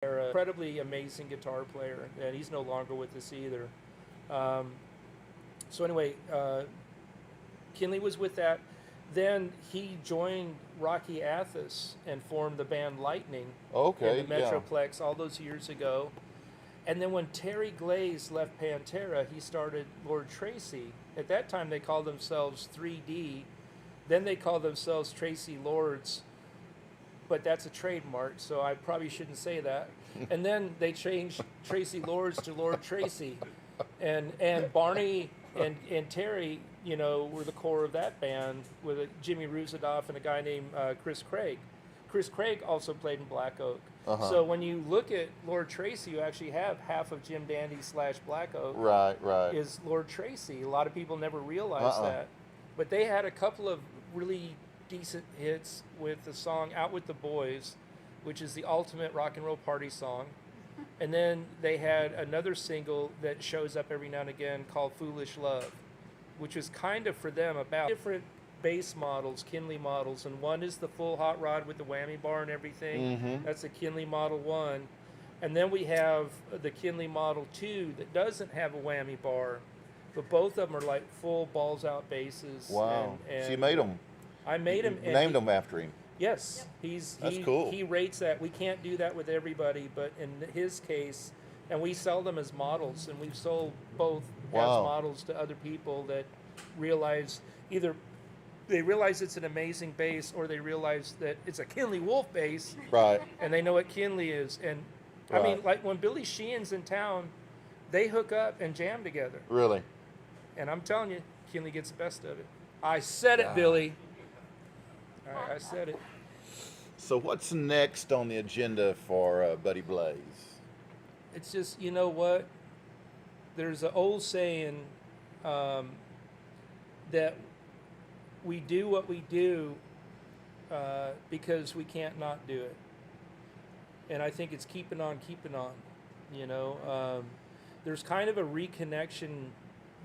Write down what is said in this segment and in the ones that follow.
incredibly amazing guitar player, and he's no longer with us either. Um, so anyway, Kinley was with that. Then he joined Rocky Athos and formed the band Lightning in the Okay, yeah. Metroplex all those years ago. And then when Terry Glaze left Pantera, he started Lord Tracy. At that time, they called themselves 3D. Then they called themselves Tracy Lords, but that's a trademark, so I probably shouldn't say that. And then they changed Tracy Lords to Lord Tracy, and Barney and Terry, were the core of that band with Jimmy Ruzidoff and a guy named Chris Craig. Chris Craig also played in Black Oak. Uh-huh. So when you look at Lord Tracy, you actually have half of Jim Dandy / Black Oak Right. is Lord Tracy. A lot of people never realize that. But they had a couple of really decent hits with the song Out With the Boys, which is the ultimate rock and roll party song. And then they had another single that shows up every now and again called Foolish Love, which was kind of for them about different bass models, Kinley models, and one is the full hot rod with the whammy bar and everything. Mm-hmm. That's the Kinley Model 1. And then we have the Kinley Model 2 that doesn't have a whammy bar, but both of them are like full balls out basses. Wow. And So you made them. I made him. You named them after him. Yes, That's cool. He rates that. We can't do that with everybody, but in his case, and we sell them as models, and we've sold both as Wow. models to other people that realize either they realize it's an amazing bass, or they realize that it's a Kinley Wolf bass, Right. and they know what Kinley is. And I mean, Right. like when Billy Sheehan's in town, they hook up and jam together. Really. And I'm telling you, Kinley gets the best of it. I said it, Ah. Billy. I said it. So what's next on the agenda for Buddy Blaze? It's just, you know what? There's an old saying that we do what we do because we can't not do it. And I think it's keeping on, you know. There's kind of a reconnection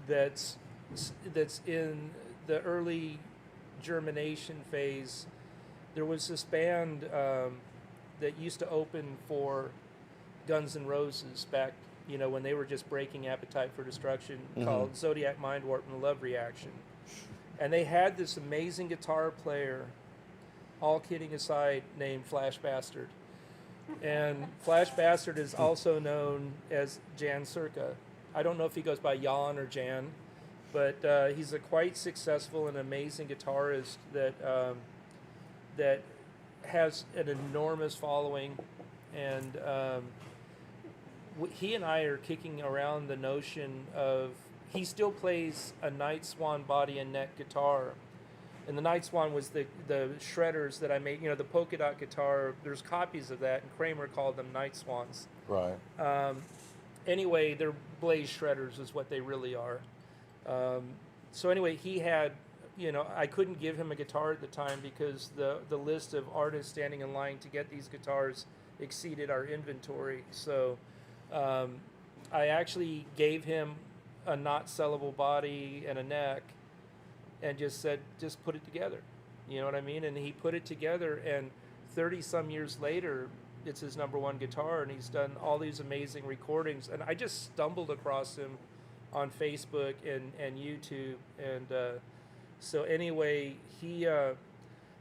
that's in the early germination phase. There was this band that used to open for Guns N' Roses back, when they were just breaking Appetite for Destruction, called Zodiac Mind Warp and Love Reaction. And they had this amazing guitar player, all kidding aside, named Flash Bastard. And Flash Bastard is also known as Jan Circa. I don't know if he goes by Jan or Jan, but he's a quite successful and amazing guitarist that has an enormous following. And he and I are kicking around the notion of, he still plays a Night Swan body and neck guitar. And the Night Swan was the shredders that I made, the polka dot guitar. There's copies of that, and Kramer called them Night Swans. Right. Anyway, they're Blaze shredders is what they really are. So anyway, he had, I couldn't give him a guitar at the time because the list of artists standing in line to get these guitars exceeded our inventory. So I actually gave him a not sellable body and a neck and just said, just put it together. You know what I mean? And he put it together, and 30 some years later, it's his number one guitar, and he's done all these amazing recordings. And I just stumbled across him on Facebook and YouTube. And so anyway,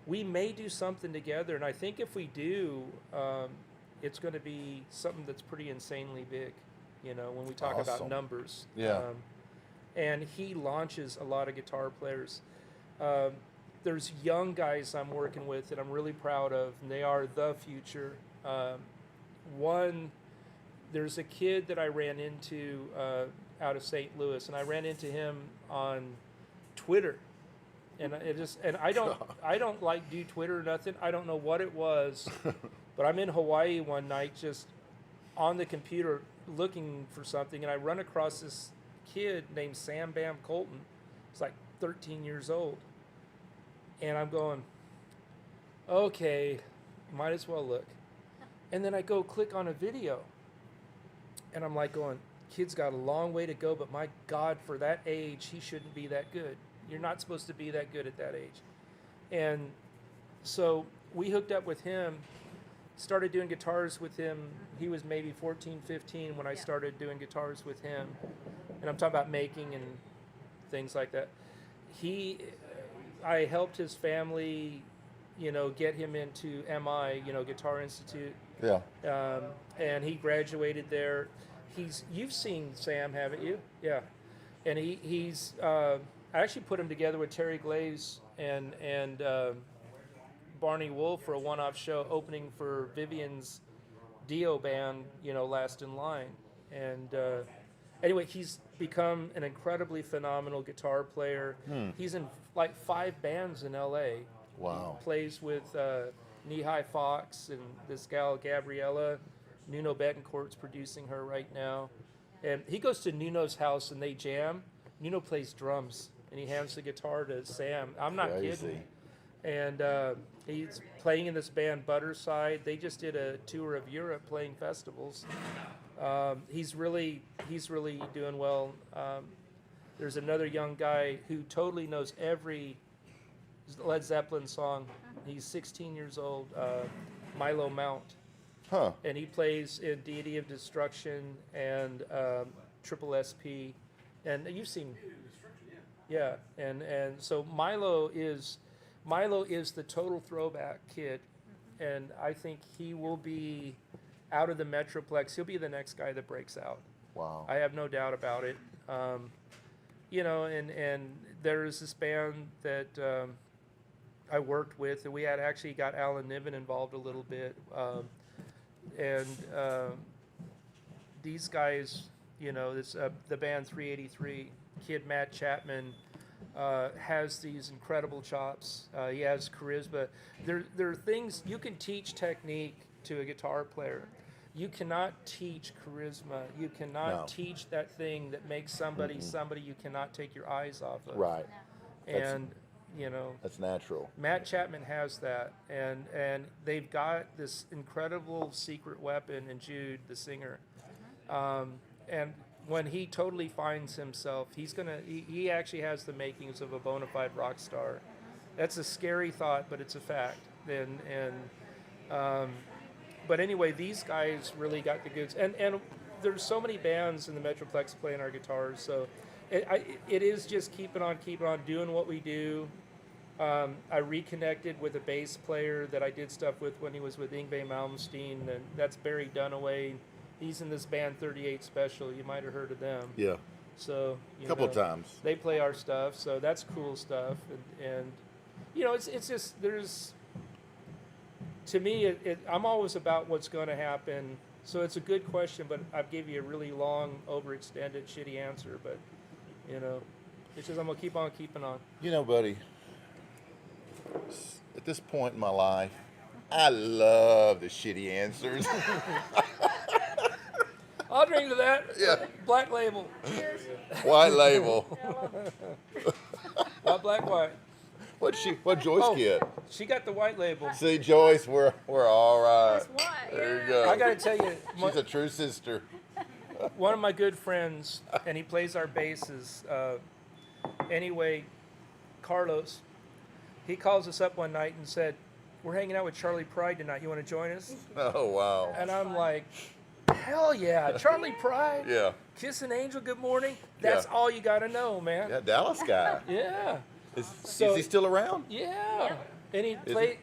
we may do something together. And I think if we do, it's going to be something that's pretty insanely big, when we talk about Awesome. numbers. Yeah. And he launches a lot of guitar players. There's young guys I'm working with that I'm really proud of, and they are the future. There's a kid that I ran into out of St. Louis, and I ran into him on Twitter, and I don't like do Twitter or nothing. I don't know what it was, but I'm in Hawaii one night just on the computer looking for something, and I run across this kid named Sam Bam Colton. He's like 13 years old. And I'm going, okay, might as well look. And then I go click on a video. And I'm like going, kid's got a long way to go, but my God, for that age, he shouldn't be that good. You're not supposed to be that good at that age. And so we hooked up with him, started doing guitars with him. He was maybe 14, 15 when I started doing guitars with him. And I'm talking about making and things like that. I helped his family, get him into MI, Guitar Institute. Yeah. And he graduated there. You've seen Sam, haven't you? Yeah. And I actually put him together with Terry Glaze and Barney Wolf for a one-off show opening for Vivian's Dio band, Last in Line. And anyway, he's become an incredibly phenomenal guitar player. He's in like 5 bands in L.A. Wow. He plays with Knee-High Fox and this gal, Gabriella. Nuno Betancourt's producing her right now. And he goes to Nuno's house and they jam. Nuno plays drums and he hands the guitar to Sam. I'm not kidding. And he's playing in this band Barside. They just did a tour of Europe playing festivals. He's really doing well. There's another young guy who totally knows every Led Zeppelin song. He's 16 years old, Milo Mount. Huh. And he plays in Deity of Destruction and Triple SP. And you've seen, yeah. And so Milo is the total throwback kid, and I think he will be out of the Metroplex. He'll be the next guy that breaks out. Wow. I have no doubt about it. And there's this band that I worked with, and we had actually got Alan Niven involved a little bit. And these guys, the band 383, kid Matt Chapman, has these incredible chops. He has charisma. There are things you can teach technique to a guitar player. You cannot teach charisma. You cannot teach that thing that makes somebody you cannot take your eyes off of. Right. And that's natural. Matt Chapman has that, and they've got this incredible secret weapon in Jude, the singer. And when he totally finds himself, he actually has the makings of a bona fide rock star. That's a scary thought, but it's a fact. But anyway, these guys really got the goods. And there's so many bands in the Metroplex playing our guitars, so it is just keeping on, doing what we do. I reconnected with a bass player that I did stuff with when he was with Yngwie Malmsteen, and that's Barry Dunaway. He's in this band 38 Special. You might have heard of them. Yeah. So a couple of times. They play our stuff, so that's cool stuff. And it's just to me, I'm always about what's going to happen. So it's a good question, but I've gave you a really long, overextended, shitty answer. But it's just I'm gonna keep on keeping on. Buddy, at this point in my life, I love the shitty answers. I'll drink to that. Yeah. Black label. Cheers. White label. Black white. What Joyce get? She got the white label. See, Joyce, we're all right. That's what, There yeah. you go. I gotta tell you, She's a true sister. one of my good friends, and he plays our basses. Anyway, Carlos, he calls us up one night and said, "We're hanging out with Charlie Pride tonight. You want to join us?" Oh, wow. And I'm like, "Hell yeah, Charlie Pride, Yeah. Kiss an Angel, Good Morning. That's all you gotta know, man." Yeah, Dallas guy. Yeah. Is So- he still around? Yeah. And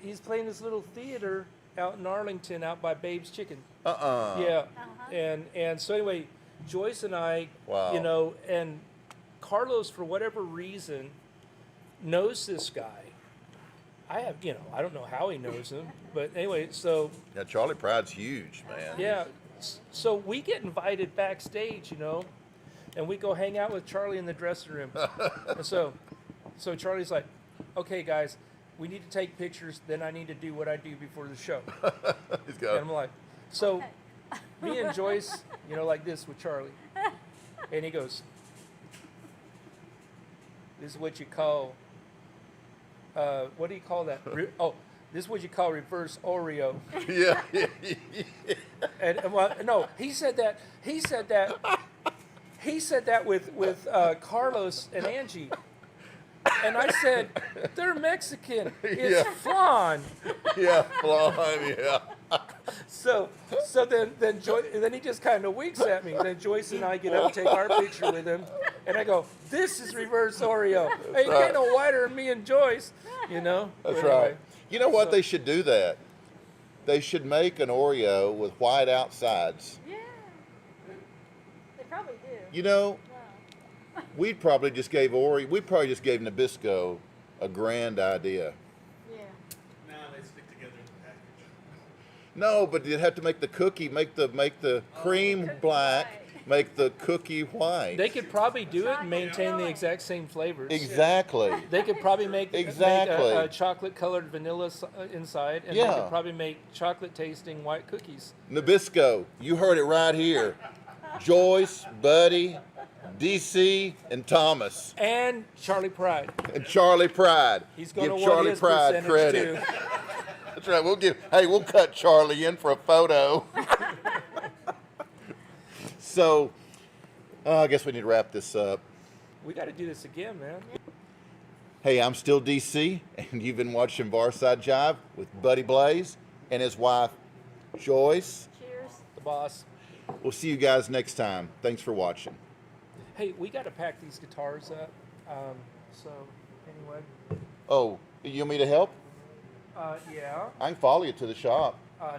he's playing this little theater out in Arlington, out by Babe's Chicken. Yeah. And so anyway, Joyce and I, Wow. and Carlos, for whatever reason, knows this guy. I don't know how he knows him, but anyway, so Yeah, Charlie Pride's huge, man. yeah, so we get invited backstage, and we go hang out with Charlie in the dressing room. And so Charlie's like, "Okay, guys, we need to take pictures. Then I need to do what I do before the show." He's And got I'm like, so me and Joyce, like this with Charlie. And he goes, "This is what you call, what do you call that? This is what you call reverse Oreo." yeah. And well, no, he said that with Carlos and Angie. And I said, "They're Mexican. It's Yeah. flan." Yeah, flan, yeah. So then he just kind of winks at me. Then Joyce and I get up and take our picture with him, and I go, "This is reverse Oreo. Hey, you ain't no whiter than me and Joyce, you know." That's But anyway, right. You know what? so- They should do that. They should make an Oreo with white outsides. Yeah. They probably do. You know, Wow. we probably just gave Nabisco a grand idea. Yeah. Now they stick together in the package. No, but you'd have to make the cookie, make the cream Cookie black, white. make the cookie white. they could probably do it and maintain the Chocolate. exact same flavors. Exactly. They could probably make Exactly. a chocolate colored vanilla inside, and they Yeah. could probably make chocolate tasting white cookies. Nabisco, you heard it right here. Joyce, Buddy, DC, and Thomas. And Charlie Pride. And Charlie Pride. He's going to Give want Charlie his Pride percentage credit. too. That's right. We'll cut Charlie in for a photo. So, I guess we need to wrap this up. We got to do this again, man. Hey, I'm still DC, and you've been watching Barside Jive with Buddy Blaze and his wife, Joyce. Cheers. The boss. We'll see you guys next time. Thanks for watching. Hey, we got to pack these guitars up. So anyway, Oh, you want me to help? yeah. I can follow you to the shop.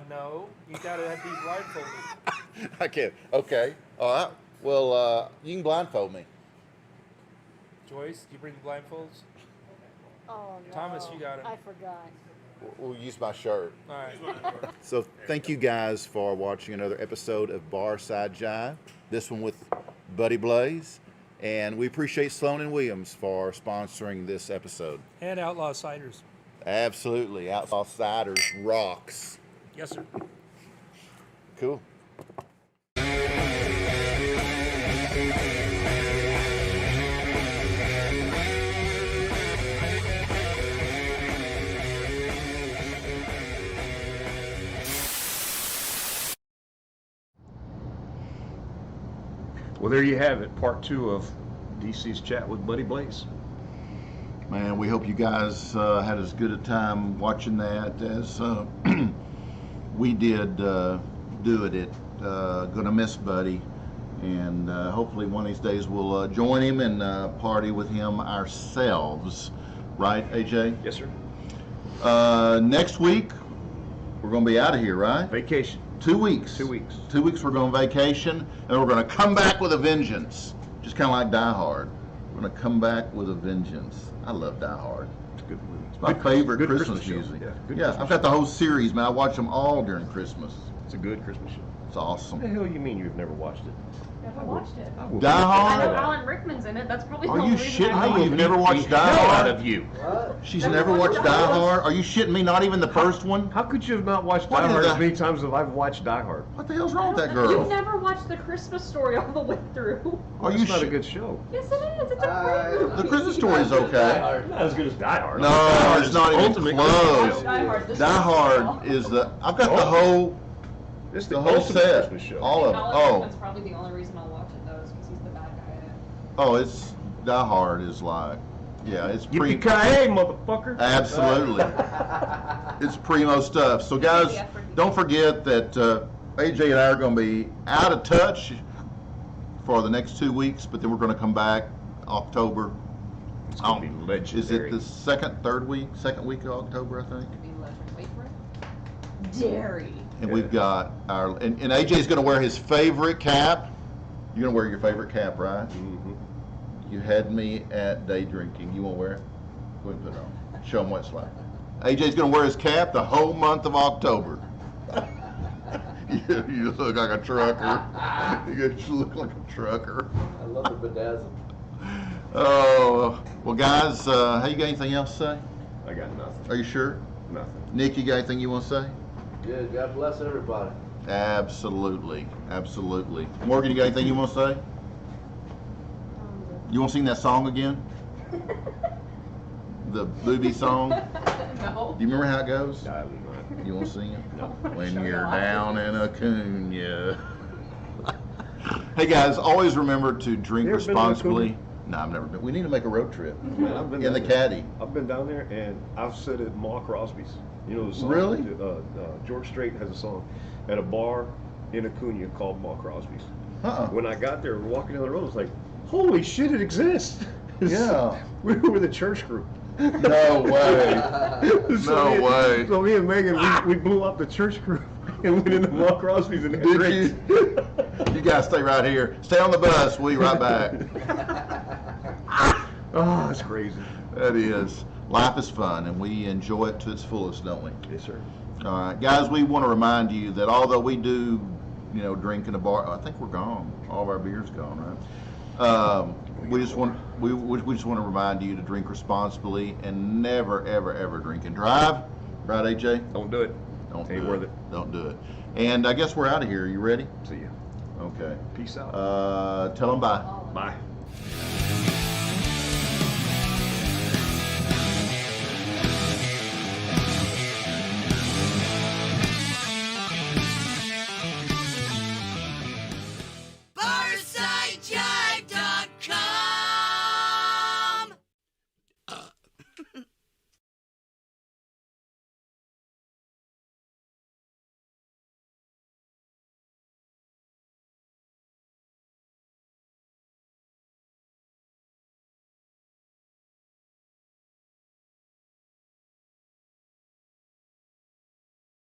No, you got to be blindfolded. I can't. Okay. All right. Well, you can blindfold me. Joyce, do you bring the blindfolds? Oh no. Thomas, you got it. I forgot. We'll use my shirt. All right. So thank you guys for watching another episode of Barside Jive. This one with Buddy Blaze. And we appreciate Sloan and Williams for sponsoring this episode. And Outlaw Ciders. Absolutely. Outlaw Ciders rocks. Yes, sir. Cool. Well, there you have it, part 2 of DC's chat with Buddy Blaze. Man, we hope you guys had as good a time watching that as we did do it. Gonna miss Buddy, and hopefully one of these days we'll join him and party with him ourselves. Right, AJ? Yes, sir. Next week we're gonna be out of here, right? Vacation. 2 weeks. 2 weeks. 2 weeks we're going on vacation, and we're going to come back with a vengeance. Just kind of like Die Hard. We're going to come back with a vengeance. I love Die Hard. It's a good movie. It's my favorite good Christmas show. music. Yeah, good Yeah, Christmas I've got show. the whole series, man. I watch them all during Christmas. It's a good Christmas show. It's What the awesome. hell you mean you've never watched it? Never watched it. I will Die beat the Hard? I know hell out Alan Rickman's in it. That's probably Are the you only reason shitting I me? watched You've it. never watched the Die hell Hard? out of you. She's Never never watched watched Die Die Hard? Hard? Are you shitting me? Not even the first one? How could you have not watched What Die is Hard that? as many times as I've watched Die Hard? What the hell's wrong with that You've girl? never watched The Christmas Story all the way through. Are you That's not a shit- good show. Yes, it is. It's a great movie. The Christmas story is okay. Not as good as Die Hard. No, Die Hard it's is not the even ultimate close. Christmas show. Die Hard. This Die is Hard is the. I've got the Oh. whole. It's The whole ultimate set. Christmas show. All of it. Alan Oh. Rickman's probably the only reason I'll watch it though, is because he's the bad guy in it. Oh, it's Die Hard is like, yeah, it's pre. Yippee-ki-yay, motherfucker! Absolutely, it's primo stuff. So guys, don't forget that AJ and I are going to be out of touch for the next 2 weeks, but then we're going to come back October. It's gonna be Is legendary. it the second week of October, I think? It'd be legend. Wait for it. Dairy. And we've got our and AJ's going to wear his favorite cap. You're going to wear your favorite cap, right? Mhm. You had me at day drinking. You want to wear it? Go ahead and put it on. Show them what it's like. AJ's going to wear his cap the whole month of October. you look like a trucker. You look like a trucker. I love the bedazzle. Oh, well, guys, hey, you got anything else to say? I got nothing. Are you sure? Nothing. Nick, you got anything you want to say? Good. God bless everybody. Absolutely. Absolutely. Morgan, you got anything you want to say? You want to sing that song again? The booby song? No. Do you remember how it goes? I would not. You want to sing it? No. When you're down in a Cunha. Hey guys, always remember to drink You ever been to responsibly. No, I've never been. We need to make a road trip. Man, I've been In the down there. caddy. I've been down there and I've said at Ma Crosby's. You know the song? Really? George Strait has a song. at a bar in Acuna called Ma Crosby's. When I got there, walking down the road, I was like, holy shit, it exists. Yeah. We were with a church group. No way. No way. So me and Megan, we blew up the church group and went into Ma Crosby's and had Did drinks. you guys stay right here. Stay on the bus. We'll be right back. Oh, that's crazy. That is. Life is fun, and we enjoy it to its fullest, don't we? Yes, sir. All right, guys, we want to remind you that although we do, drink in a bar, I think we're gone. All of our beer's gone, right? We just want to remind you to drink responsibly and never, ever, ever drink and drive. Right, AJ? Don't do it. Don't Ain't do worth it. it. Don't do it. And I guess we're out of here. You ready? See ya. Okay. Peace out. Tell them bye. All of it. Bye.